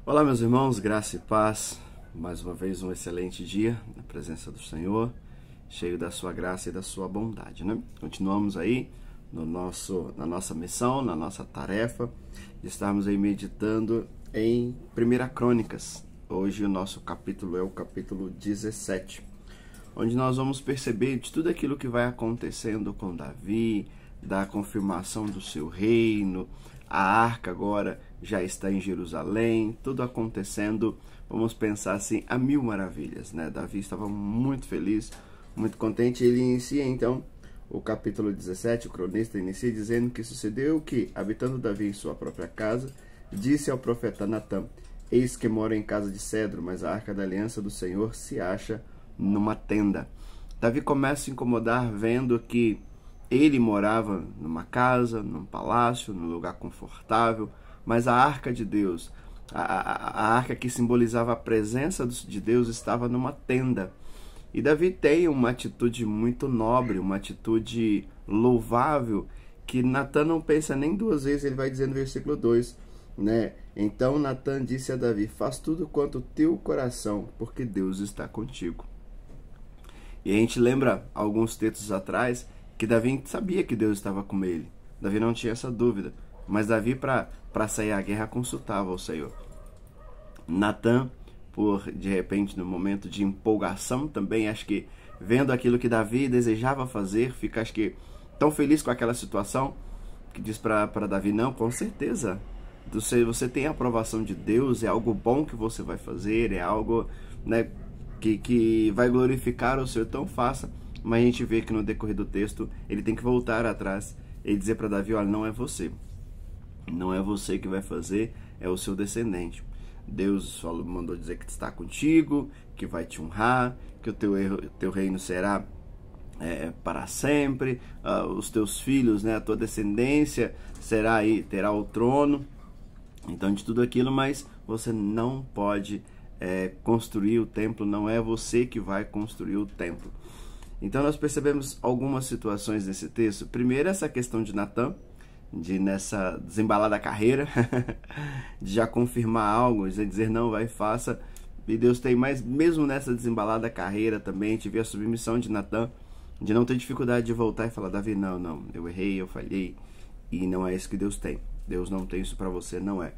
Olá, meus irmãos, graça e paz. Mais uma vez um excelente dia na presença do Senhor, cheio da sua graça e da sua bondade, né? Continuamos aí na nossa missão, na nossa tarefa, de estarmos aí meditando em 1 Crônicas. Hoje o nosso capítulo é o capítulo 17, onde nós vamos perceber de tudo aquilo que vai acontecendo com Davi, da confirmação do seu reino. A arca agora já está em Jerusalém, tudo acontecendo, vamos pensar assim, a mil maravilhas, né? Davi estava muito feliz, muito contente. Ele inicia então o capítulo 17, o cronista inicia dizendo que sucedeu que, habitando Davi em sua própria casa, disse ao profeta Natã: eis que moro em casa de cedro, mas a arca da aliança do Senhor se acha numa tenda. Davi começa a se incomodar vendo que ele morava numa casa, num palácio, num lugar confortável, mas a arca de Deus, a arca que simbolizava a presença de Deus, estava numa tenda. E Davi tem uma atitude muito nobre, uma atitude louvável, que Natã não pensa nem duas vezes. Ele vai dizer no versículo 2, né? Então Natã disse a Davi: faz tudo quanto teu coração, porque Deus está contigo. E a gente lembra alguns textos atrás que Davi sabia que Deus estava com ele. Davi não tinha essa dúvida. Mas Davi, para sair à guerra, consultava o Senhor. Natã, de repente, no momento de empolgação também, acho que vendo aquilo que Davi desejava fazer, fica, acho que, tão feliz com aquela situação, que diz para Davi: não, com certeza, você tem a aprovação de Deus, é algo bom que você vai fazer, é algo, né, que vai glorificar o Senhor, então faça. Mas a gente vê que no decorrer do texto ele tem que voltar atrás e dizer para Davi: olha, não é você. Não é você que vai fazer, é o seu descendente. Deus mandou dizer que está contigo, que vai te honrar, que o teu reino será para sempre, os teus filhos, né, a tua descendência terá o trono. Então, de tudo aquilo, mas você não pode construir o templo, não é você que vai construir o templo. Então nós percebemos algumas situações nesse texto. Primeiro, essa questão de Natã, de nessa desembalar da carreira, de já confirmar algo, de dizer não, vai, faça. E Deus tem mais, mesmo nessa desembalada da carreira também, a gente vê a submissão de Natã, de não ter dificuldade de voltar e falar: Davi, não, eu errei, eu falhei, e não é isso que Deus tem. Deus não tem isso para você, não é.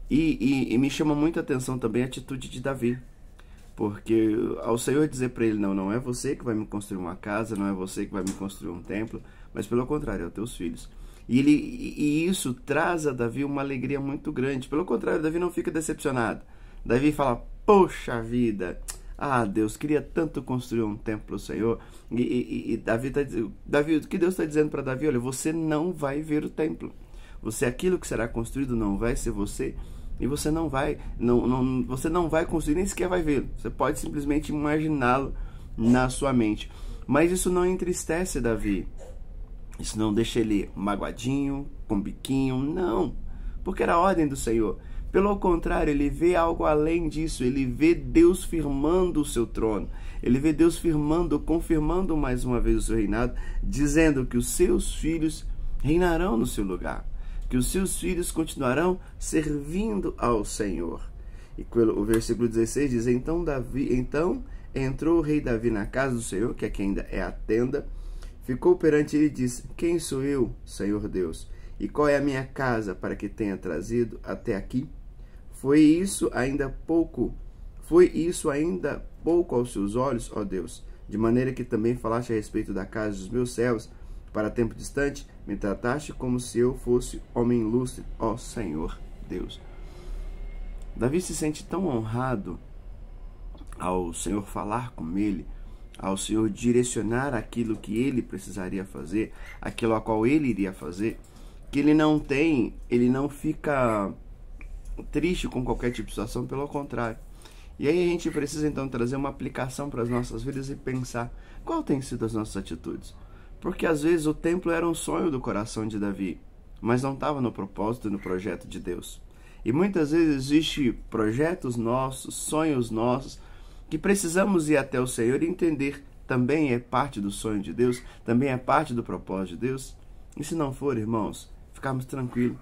E me chama muita atenção também a atitude de Davi. Porque ao Senhor dizer para ele: não é você que vai me construir uma casa, não é você que vai me construir um templo, mas pelo contrário, é os teus filhos. E isso traz a Davi uma alegria muito grande. Pelo contrário, Davi não fica decepcionado. Davi fala: poxa vida, Deus, queria tanto construir um templo para o Senhor. E Davi, o que Deus está dizendo para Davi? Olha, você não vai ver o templo. Aquilo que será construído não vai ser você. E você não vai construir, nem sequer vai vê-lo. Você pode simplesmente imaginá-lo na sua mente. Mas isso não entristece Davi. Isso não deixa ele magoadinho, com biquinho, não. Porque era a ordem do Senhor. Pelo contrário, ele vê algo além disso. Ele vê Deus firmando o seu trono. Ele vê Deus confirmando mais uma vez o seu reinado, dizendo que os seus filhos reinarão no seu lugar, que os seus filhos continuarão servindo ao Senhor. E o versículo 16 diz: então entrou o rei Davi na casa do Senhor, que aqui ainda é a tenda, ficou perante ele e disse: quem sou eu, Senhor Deus? E qual é a minha casa para que tenha trazido até aqui? Foi isso ainda pouco aos seus olhos, ó Deus, de maneira que também falaste a respeito da casa dos meus servos, para tempo distante, me trataste como se eu fosse homem ilustre, ó Senhor Deus. Davi se sente tão honrado ao Senhor falar com ele, ao Senhor direcionar aquilo que ele precisaria fazer, aquilo a qual ele iria fazer, que ele não fica triste com qualquer tipo de situação, pelo contrário. E aí a gente precisa então trazer uma aplicação para as nossas vidas e pensar qual tem sido as nossas atitudes. Porque às vezes o templo era um sonho do coração de Davi, mas não estava no propósito e no projeto de Deus. E muitas vezes existem projetos nossos, sonhos nossos, que precisamos ir até o Senhor e entender: também é parte do sonho de Deus, também é parte do propósito de Deus. E se não for, irmãos, ficarmos tranquilos.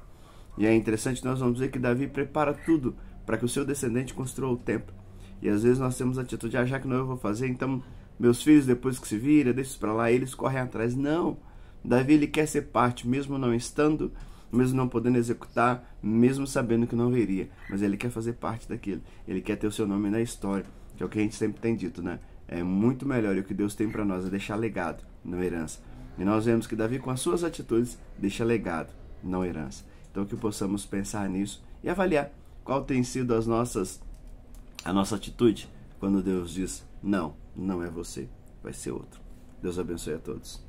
E é interessante, nós vamos ver que Davi prepara tudo para que o seu descendente construa o templo. E às vezes nós temos a atitude de já que não eu vou fazer, então meus filhos depois que se viram, deixa isso para lá, eles correm atrás. Não, Davi ele quer ser parte, mesmo não estando, mesmo não podendo executar, mesmo sabendo que não veria, mas ele quer fazer parte daquilo, ele quer ter o seu nome na história, que é o que a gente sempre tem dito, né? É muito melhor, e o que Deus tem para nós é deixar legado, não herança. E nós vemos que Davi, com as suas atitudes, deixa legado, não herança. Então que possamos pensar nisso e avaliar qual tem sido a nossa atitude quando Deus diz, não, não é você, vai ser outro. Deus abençoe a todos.